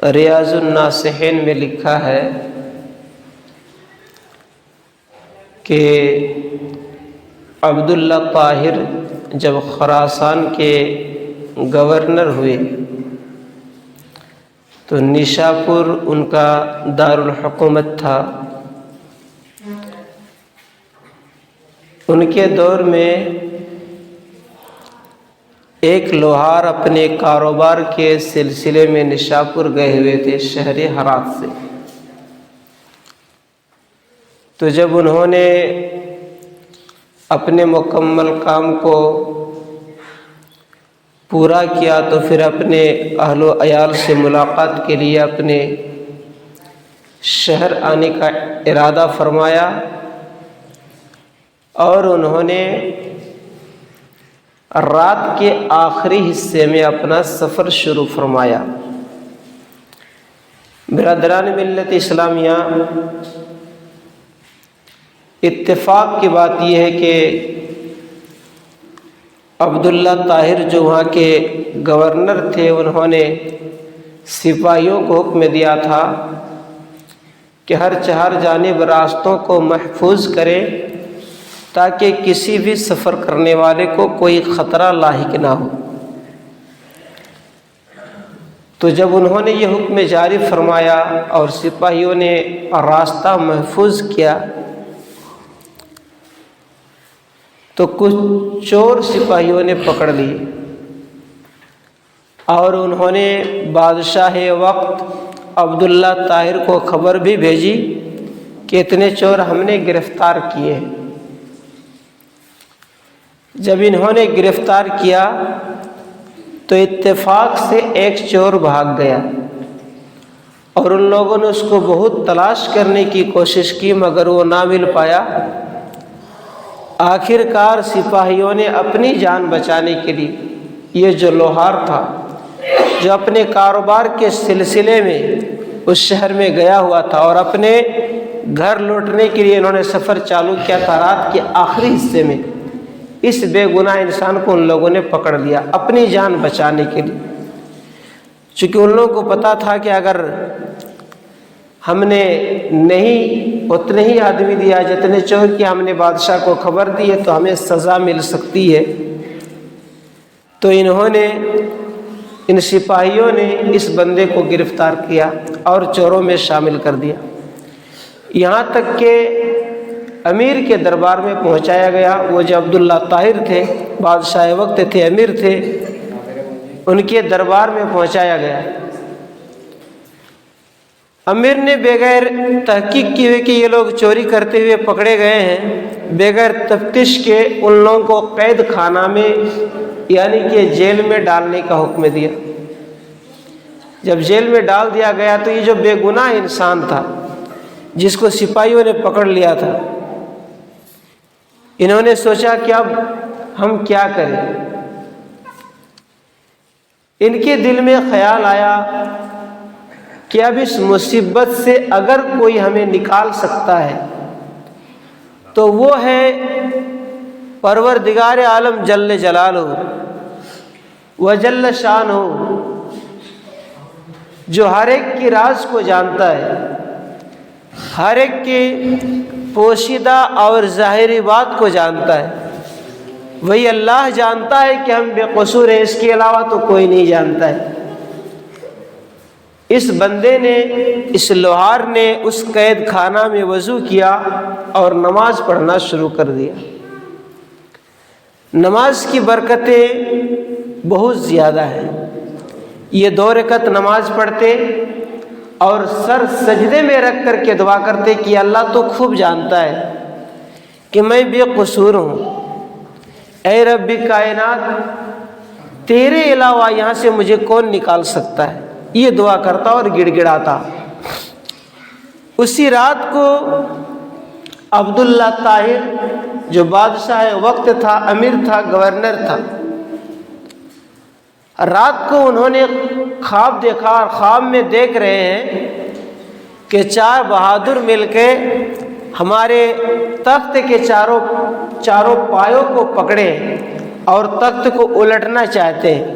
ریاض الناصحین میں لکھا ہے کہ عبداللہ طاہر جب خراسان کے گورنر ہوئے تو نشاپور ان کا دارالحکومت تھا۔ ان کے دور میں ایک لوہار اپنے کاروبار کے سلسلے میں نشاپور گئے ہوئے تھے شہر ہرات سے۔ تو جب انہوں نے اپنے مکمل کام کو پورا کیا تو پھر اپنے اہل و عیال سے ملاقات کے لیے اپنے شہر آنے کا ارادہ فرمایا، اور انہوں نے رات کے آخری حصے میں اپنا سفر شروع فرمایا۔ برادران ملت اسلامیہ، اتفاق کی بات یہ ہے کہ عبداللہ طاہر جو وہاں کے گورنر تھے، انہوں نے سپاہیوں کو حکم دیا تھا کہ ہر چہار جانب راستوں کو محفوظ کریں تاکہ کسی بھی سفر کرنے والے کو کوئی خطرہ لاحق نہ ہو۔ تو جب انہوں نے یہ حکم جاری فرمایا اور سپاہیوں نے راستہ محفوظ کیا تو کچھ چور سپاہیوں نے پکڑ لیے، اور انہوں نے بادشاہ وقت عبداللہ طاہر کو خبر بھی بھیجی کہ اتنے چور ہم نے گرفتار کیے ہیں۔ جب انہوں نے گرفتار کیا تو اتفاق سے ایک چور بھاگ گیا، اور ان لوگوں نے اس کو بہت تلاش کرنے کی کوشش کی مگر وہ نہ مل پایا۔ آخر کار سپاہیوں نے اپنی جان بچانے کے لیے، یہ جو لوہار تھا جو اپنے کاروبار کے سلسلے میں اس شہر میں گیا ہوا تھا اور اپنے گھر لوٹنے کے لیے انہوں نے سفر چالو کیا تھا، رات کے آخری حصے میں اس بے گناہ انسان کو ان لوگوں نے پکڑ لیا اپنی جان بچانے کے لیے۔ چونکہ ان لوگوں کو پتا تھا کہ اگر ہم نے نہیں اتنے ہی آدمی دیا جتنے چور کیا، ہم نے بادشاہ کو خبر دی ہے تو ہمیں سزا مل سکتی ہے، تو انہوں نے ان سپاہیوں نے اس بندے کو گرفتار کیا اور چوروں میں شامل کر دیا، یہاں تک کہ امیر کے دربار میں پہنچایا گیا۔ وہ جو عبداللہ طاہر تھے، بادشاہ وقت تھے، امیر تھے، ان کے دربار میں پہنچایا گیا۔ امیر نے بغیر تحقیق کیے کہ یہ لوگ چوری کرتے ہوئے پکڑے گئے ہیں، بغیر تفتیش کے ان لوگوں کو قید خانہ میں یعنی کہ جیل میں ڈالنے کا حکم دیا۔ جب جیل میں ڈال دیا گیا تو یہ جو بے گناہ انسان تھا جس کو سپاہیوں نے پکڑ لیا تھا، انہوں نے سوچا کہ اب ہم کیا کریں۔ ان کے دل میں خیال آیا کہ اب اس مصیبت سے اگر کوئی ہمیں نکال سکتا ہے تو وہ ہے پروردگار عالم جل جلالہ و جل شانہ، جو ہر ایک کی راز کو جانتا ہے، ہر ایک کی پوشیدہ اور ظاہری بات کو جانتا ہے۔ وہی اللہ جانتا ہے کہ ہم بے قصور ہیں، اس کے علاوہ تو کوئی نہیں جانتا ہے۔ اس بندے نے، اس لوہار نے اس قید خانہ میں وضو کیا اور نماز پڑھنا شروع کر دیا۔ نماز کی برکتیں بہت زیادہ ہیں۔ یہ 2 رکعت نماز پڑھتے اور سر سجدے میں رکھ کر کے دعا کرتے کہ اللہ تو خوب جانتا ہے کہ میں بے قصور ہوں، اے رب کائنات تیرے علاوہ یہاں سے مجھے کون نکال سکتا ہے، یہ دعا کرتا اور گڑ گڑاتا۔ اسی رات کو عبداللہ طاہر جو بادشاہ وقت تھا، امیر تھا، گورنر تھا، رات کو انہوں نے خواب دیکھا، اور خواب میں دیکھ رہے ہیں کہ 4 بہادر مل کے ہمارے تخت کے چاروں پایوں کو پکڑے اور تخت کو الٹنا چاہتے ہیں۔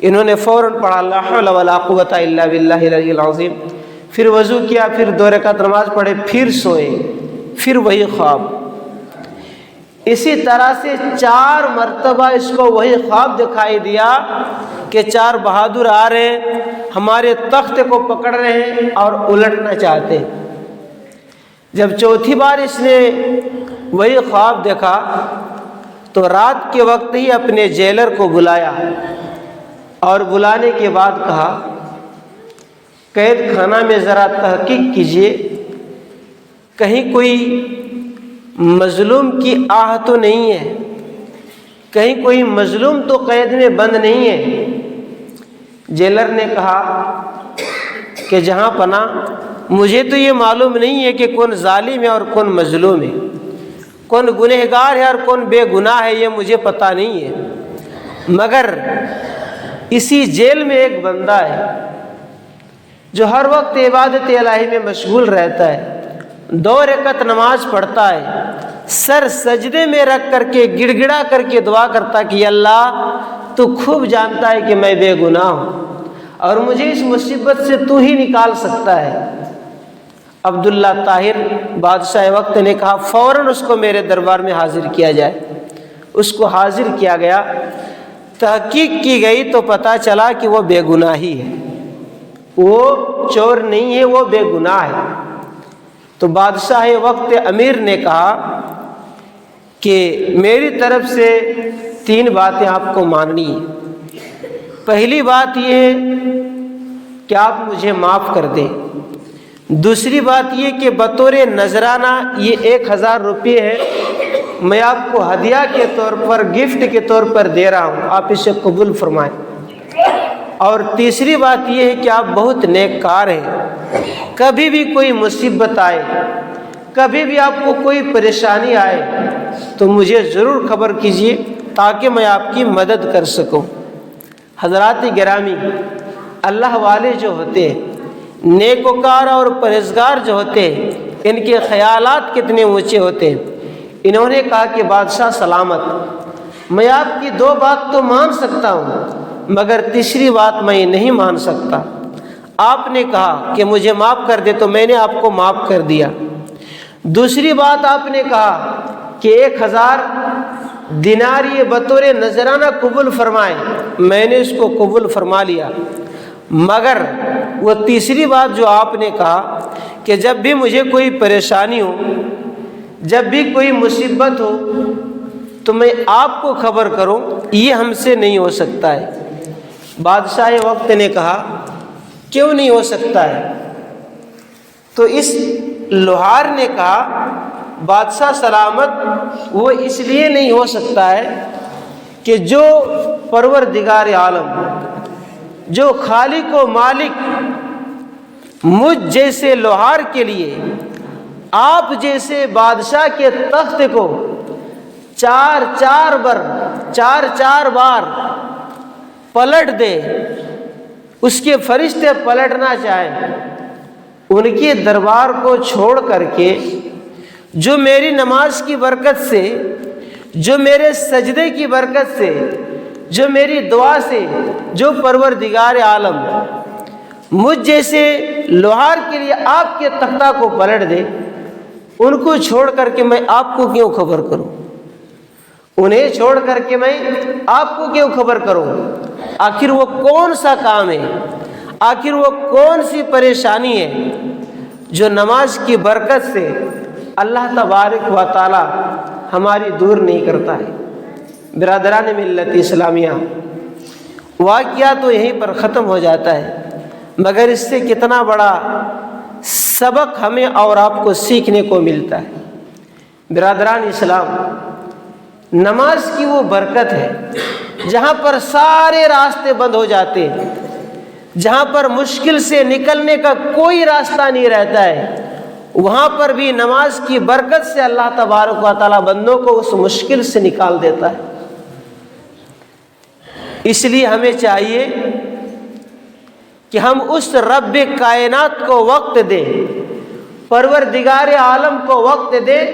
انہوں نے فوراً پڑھا لا حول ولا قوت الا باللہ العلی العظیم، پھر وضو کیا، پھر 2 رکعت نماز پڑھے، پھر سوئے، پھر وہی خواب. اسی طرح سے 4 مرتبہ اس کو وہی خواب دکھائی دیا کہ 4 بہادر آ رہے ہیں، ہمارے تخت کو پکڑ رہے ہیں اور الٹنا چاہتے ہیں. جب چوتھی بار اس نے وہی خواب دیکھا تو رات کے وقت ہی اپنے جیلر کو بلایا اور بلانے کے بعد کہا قید خانہ میں ذرا تحقیق کیجیے، کہیں کوئی مظلوم کی آہ تو نہیں ہے، کہیں کوئی مظلوم تو قید میں بند نہیں ہے. جیلر نے کہا کہ جہاں پناہ مجھے تو یہ معلوم نہیں ہے کہ کون ظالم ہے اور کون مظلوم ہے، کون گنہگار ہے اور کون بے گناہ ہے، یہ مجھے پتہ نہیں ہے، مگر اسی جیل میں ایک بندہ ہے جو ہر وقت عبادت الہی میں مشغول رہتا ہے، 2 رکعت نماز پڑھتا ہے، سر سجدے میں رکھ کر کے گڑ گڑا کر کے دعا کرتا کہ اللہ تو خوب جانتا ہے کہ میں بے گناہ ہوں اور مجھے اس مصیبت سے تو ہی نکال سکتا ہے. عبداللہ طاہر بادشاہ وقت نے کہا فوراً اس کو میرے دربار میں حاضر کیا جائے. اس کو حاضر کیا گیا، تحقیق کی گئی تو پتہ چلا کہ وہ بے گناہ ہی ہے، وہ چور نہیں ہے، وہ بے گناہ ہے. تو بادشاہ وقت امیر نے کہا کہ میری طرف سے 3 باتیں آپ کو ماننی ہیں. پہلی بات یہ ہے کہ آپ مجھے معاف کر دیں. دوسری بات یہ کہ بطور نذرانہ یہ 1000 روپے ہے، میں آپ کو ہدیہ کے طور پر، گفٹ کے طور پر دے رہا ہوں، آپ اسے قبول فرمائیں. اور تیسری بات یہ ہے کہ آپ بہت نیک کار ہیں، کبھی بھی کوئی مصیبت آئے، کبھی بھی آپ کو کوئی پریشانی آئے تو مجھے ضرور خبر کیجیے تاکہ میں آپ کی مدد کر سکوں. حضرات گرامی، اللہ والے جو ہوتے ہیں، نیکوکار اور پرہیزگار جو ہوتے ہیں، ان کے خیالات کتنے اونچے ہوتے ہیں. انہوں نے کہا کہ بادشاہ سلامت، میں آپ کی 2 بات تو مان سکتا ہوں مگر تیسری بات میں نہیں مان سکتا. آپ نے کہا کہ مجھے معاف کر دے تو میں نے آپ کو معاف کر دیا. دوسری بات آپ نے کہا کہ 1000 دینار یہ بطور نذرانہ قبول فرمائے، میں نے اس کو قبول فرما لیا. مگر وہ تیسری بات جو آپ نے کہا کہ جب بھی مجھے کوئی پریشانی ہو، جب بھی کوئی مصیبت ہو تو میں آپ کو خبر کروں، یہ ہم سے نہیں ہو سکتا ہے. بادشاہ وقت نے کہا کیوں نہیں ہو سکتا ہے؟ تو اس لوہار نے کہا بادشاہ سلامت، وہ اس لیے نہیں ہو سکتا ہے کہ جو پروردگار عالم، جو خالق و مالک مجھ جیسے لوہار کے لیے آپ جیسے بادشاہ کے تخت کو 4 بار پلٹ دے، اس کے فرشتے پلٹنا چاہیں، ان کے دربار کو چھوڑ کر کے جو میری نماز کی برکت سے، جو میرے سجدے کی برکت سے، جو میری دعا سے، جو پروردگار عالم مجھ جیسے لوہار کے لیے آپ کے تختہ کو پلٹ دے، ان کو چھوڑ کر کے میں آپ کو کیوں خبر کروں؟ انہیں چھوڑ کر کے میں آپ کو کیوں خبر کروں؟ آخر وہ کون سا کام ہے، آخر وہ کون سی پریشانی ہے جو نماز کی برکت سے اللہ تبارک و تعالی ہماری دور نہیں کرتا ہے؟ برادران ملت اسلامیہ، واقعہ تو یہیں پر ختم ہو جاتا ہے، مگر اس سے کتنا بڑا سبق ہمیں اور آپ کو سیکھنے کو ملتا ہے. برادران اسلام، نماز کی وہ برکت ہے جہاں پر سارے راستے بند ہو جاتے ہیں، جہاں پر مشکل سے نکلنے کا کوئی راستہ نہیں رہتا ہے، وہاں پر بھی نماز کی برکت سے اللہ تبارک و تعالی بندوں کو اس مشکل سے نکال دیتا ہے. اس لیے ہمیں چاہیے کہ ہم اس رب کائنات کو وقت دیں، پروردگار عالم کو وقت دیں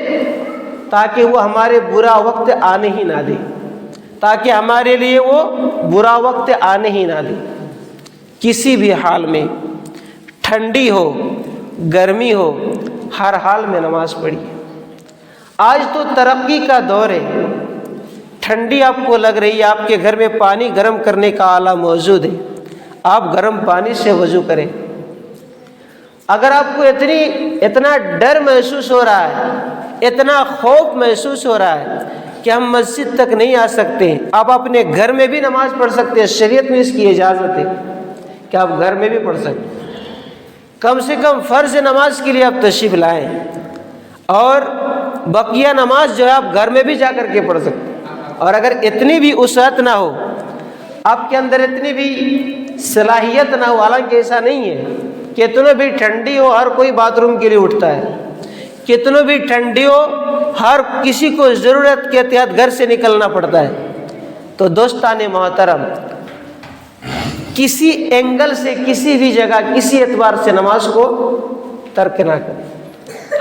تاکہ وہ ہمارے برا وقت آنے ہی نہ دے، تاکہ ہمارے لیے وہ برا وقت آنے ہی نہ دے۔ کسی بھی حال میں، ٹھنڈی ہو گرمی ہو، ہر حال میں نماز پڑھیے۔ آج تو ترقی کا دور ہے، ٹھنڈی آپ کو لگ رہی ہے، آپ کے گھر میں پانی گرم کرنے کا آلہ موجود ہے، آپ گرم پانی سے وضو کریں۔ اگر آپ کو اتنا ڈر محسوس ہو رہا ہے، اتنا خوف محسوس ہو رہا ہے کہ ہم مسجد تک نہیں آ سکتے، آپ اپنے گھر میں بھی نماز پڑھ سکتے ہیں، شریعت میں اس کی اجازت ہے کہ آپ گھر میں بھی پڑھ سکتے ہیں۔ کم سے کم فرض نماز کے لیے آپ تشریف لائیں، اور بقیہ نماز جو ہے آپ گھر میں بھی جا کر کے پڑھ سکتے ہیں۔ اور اگر اتنی بھی وسعت نہ ہو، آپ کے اندر اتنی بھی صلاحیت نہ ہو، حالانکہ ایسا نہیں ہے، کتنوں بھی ٹھنڈی ہو ہر کوئی باتھ روم کے لیے اٹھتا ہے، کتنوں بھی ٹھنڈی ہو ہر کسی کو ضرورت کے تحت گھر سے نکلنا پڑتا ہے۔ تو دوستان محترم، کسی اینگل سے، کسی بھی جگہ، کسی اعتبار سے نماز کو ترک نہ کریں۔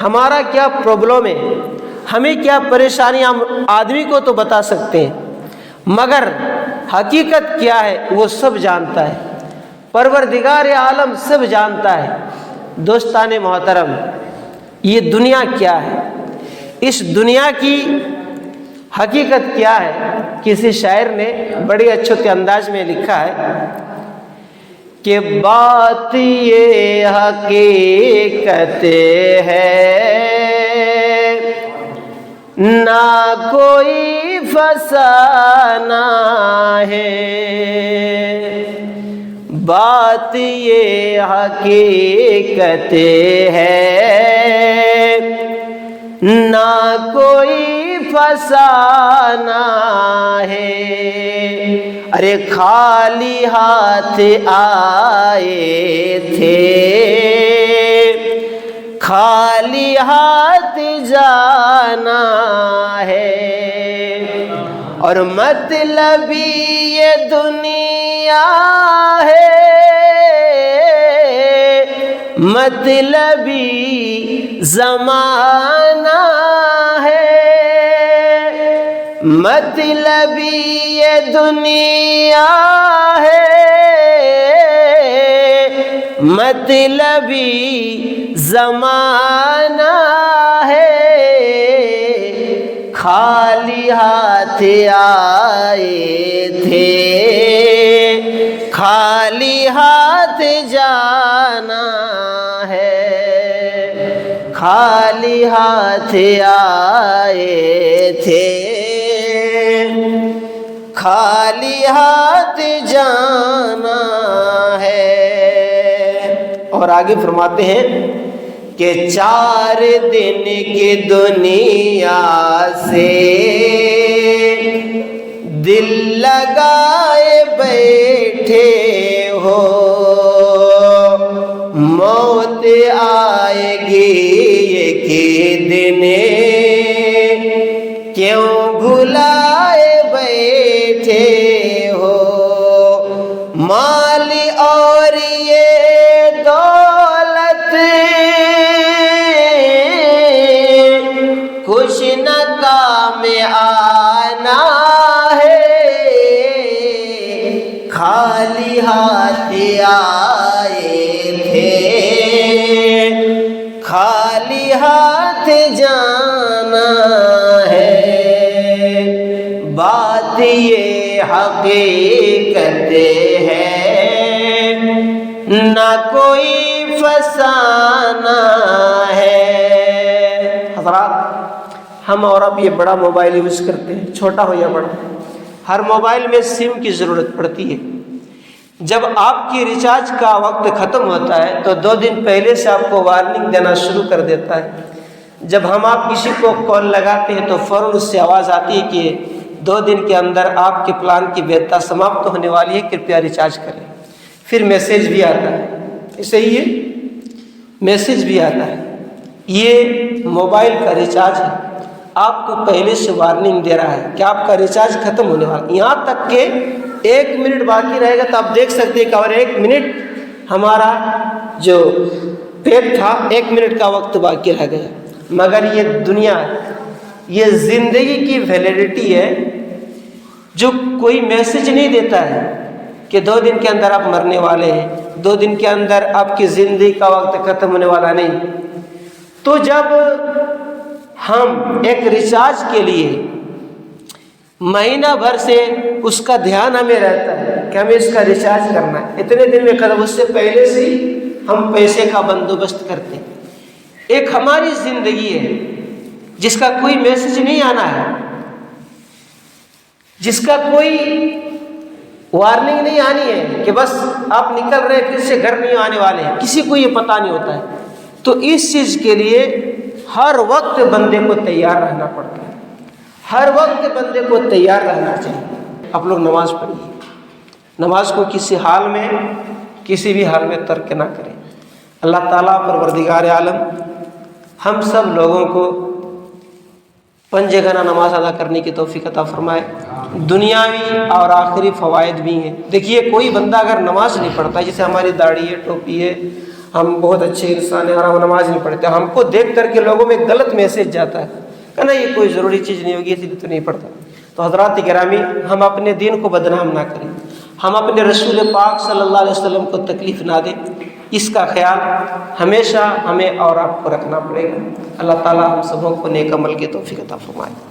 ہمارا کیا پرابلم ہے، ہمیں کیا پریشانیاں، آدمی کو تو بتا سکتے ہیں، مگر حقیقت کیا ہے وہ سب جانتا ہے، پروردگار عالم سب جانتا ہے۔ دوستان محترم، یہ دنیا کیا ہے، اس دنیا کی حقیقت کیا ہے؟ کسی شاعر نے بڑی اچھے انداز میں لکھا ہے کہ بات یہ حقیقت ہے، نہ کوئی فسانہ ہے، بات یہ حقیقت ہے، نہ کوئی فسانہ ہے۔ ارے خالی ہاتھ آئے تھے، خالی ہاتھ جانا ہے، اور مطلب یہ دنیا ہے، مطلبی زمانہ ہے، مطلبی یہ دنیا ہے، مطلبی زمانہ ہے، خالی ہاتھ آئے تھے، خالی ہاتھ جانا ہے، خالی ہاتھ آئے تھے، خالی ہاتھ جانا ہے۔ اور آگے فرماتے ہیں کہ 4 دن کی دنیا سے دل لگائے بیٹھے ہو، موت آئے گی ایک دن، کیوں بھلائے بیٹھے ہو، مال اور یہ دولت کچھ نہ کام آنا ہے، خالی ہاتھ آئے تھے، خالی ہاتھ جانا ہے، بات یہ حقیقت ہے، نہ کوئی فسانہ ہے۔ حضرات، ہم اور اب یہ بڑا موبائل یوز کرتے ہیں، چھوٹا ہو یا بڑا، ہر موبائل میں سم کی ضرورت پڑتی ہے۔ جب آپ کی ریچارج کا وقت ختم ہوتا ہے تو 2 دن پہلے سے آپ کو وارننگ دینا شروع کر دیتا ہے۔ جب آپ کسی کو کال لگاتے ہیں تو فوراً اس سے آواز آتی ہے کہ 2 دن کے اندر آپ کے پلان کی ویدتا سماپت ہونے والی ہے، کرپیا ریچارج کریں۔ پھر میسیج بھی آتا ہے، ایسے ہی یہ میسیج بھی آتا ہے۔ یہ موبائل کا ریچارج ہے، آپ کو پہلے سے وارننگ دے رہا ہے کہ آپ کا ریچارج ختم ہونے والا ہے، یہاں تک کہ 1 منٹ باقی رہے گا تو آپ دیکھ سکتے ہیں کہ اور 1 منٹ ہمارا جو پیک تھا 1 منٹ کا وقت باقی رہ گیا۔ مگر یہ دنیا یہ زندگی کی ویلیڈیٹی ہے جو کوئی میسج نہیں دیتا ہے کہ 2 دن کے اندر آپ مرنے والے ہیں، 2 دن کے اندر آپ کی زندگی کا وقت ختم ہونے والا نہیں۔ تو جب ہم ایک ریچارج کے لیے مہینہ بھر سے اس کا دھیان ہمیں رہتا ہے کہ ہمیں اس کا ریچارج کرنا ہے، اتنے دن میں ختم، اس سے پہلے سے ہی ہم پیسے کا بندوبست کرتے ہیں۔ ایک ہماری زندگی ہے جس کا کوئی میسج نہیں آنا ہے، جس کا کوئی وارننگ نہیں آنی ہے کہ بس آپ نکل رہے پھر سے گھر نہیں آنے والے ہیں، کسی کو یہ پتہ نہیں ہوتا ہے۔ تو اس چیز کے لیے ہر وقت بندے کو تیار رہنا پڑتا ہے، ہر وقت بندے کو تیار رہنا چاہیے۔ آپ لوگ نماز پڑھیے، نماز کو کسی حال میں، کسی بھی حال میں ترک نہ کریں۔ اللہ تعالیٰ پروردگار عالم ہم سب لوگوں کو 5 جگہ نماز ادا کرنے کی توفیق عطا فرمائے، دنیاوی اور آخری فوائد بھی ہیں۔ دیکھیے کوئی بندہ اگر نماز نہیں پڑھتا، جیسے ہماری داڑھی ہے، ٹوپی ہے، ہم بہت اچھے انسان ہیں اور ہم نماز نہیں پڑھتے، ہم کو دیکھ کر کے لوگوں میں ایک غلط میسج جاتا ہے کہ نا یہ کوئی ضروری چیز نہیں ہوگی، اس لیے تو نہیں پڑھتا۔ تو حضرات گرامی، ہم اپنے دین کو بدنام نہ کریں، ہم اپنے رسول پاک صلی اللہ علیہ وسلم کو تکلیف نہ دیں، اس کا خیال ہمیشہ ہمیں اور آپ کو رکھنا پڑے گا۔ اللہ تعالیٰ ہم سبوں کو نیک عمل کی توفیق عطا فرمائے۔